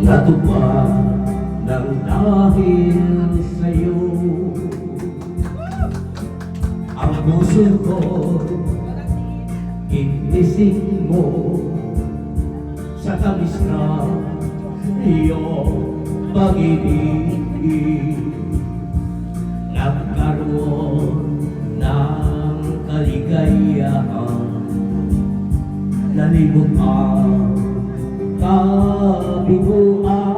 natupad ng dahil sa'yo. Ang puso ko inising mo sa tamis na iyong pag-ibig. Nagkaroon ng kaligayahan, nalimot ang kabiguan.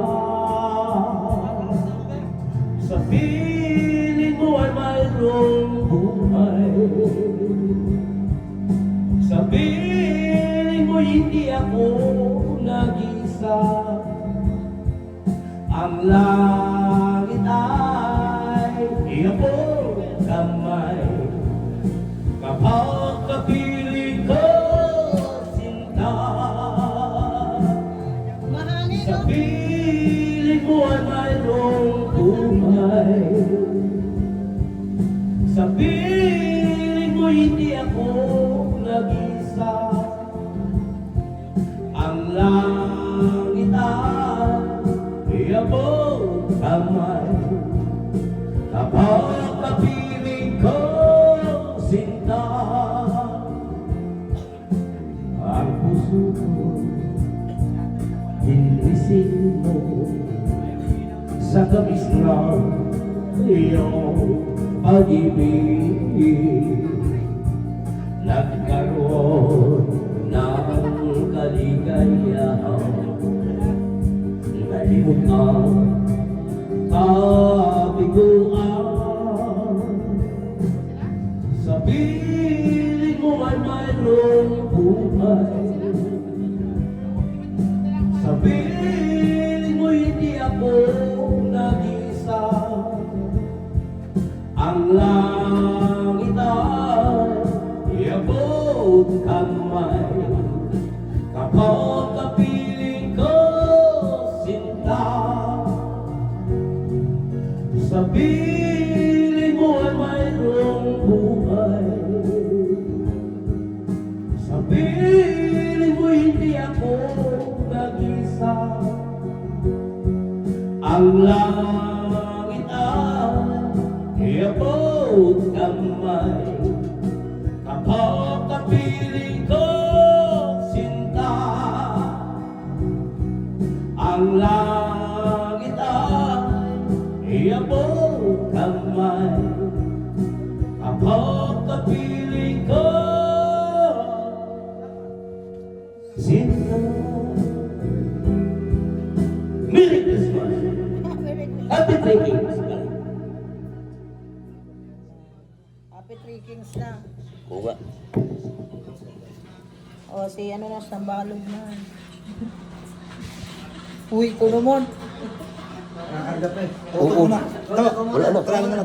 Sa piling mo ay mayroong buhay, sa piling mo hindi ako nag-isa. Ang langit ay iyong kamay, kapag kapiling ko sinta. Sa piling mo ay mayroong buhay, sa piling mo hindi ako nag-isa. Ang langit ay iyong kamay, kapag kapiling ko sinta. Ang puso ko hinising mo sa tamis na iyong pag-ibig. Nagkaroon ng kaligayahan, nalimot ang kabiguan. Sa piling mo ay mayroong buhay, sa piling mo hindi ako nag-isa. Ang langit ay iabot kamay, kapag kapiling ko sinta. Sa piling mo ay mayroong buhay, sa piling mo hindi ako nag-isa. Ang langit ay iabot kamay, kapag kapiling ko sinta. Ang langit ay iabot kamay, kapag kapiling ko sinta. Merry Christmas! Happy Three Kings! Happy Three Kings na. Kuha. O, si ano na, sambalog na. Uy, kuno mo. Oo. Wala na. Wala na.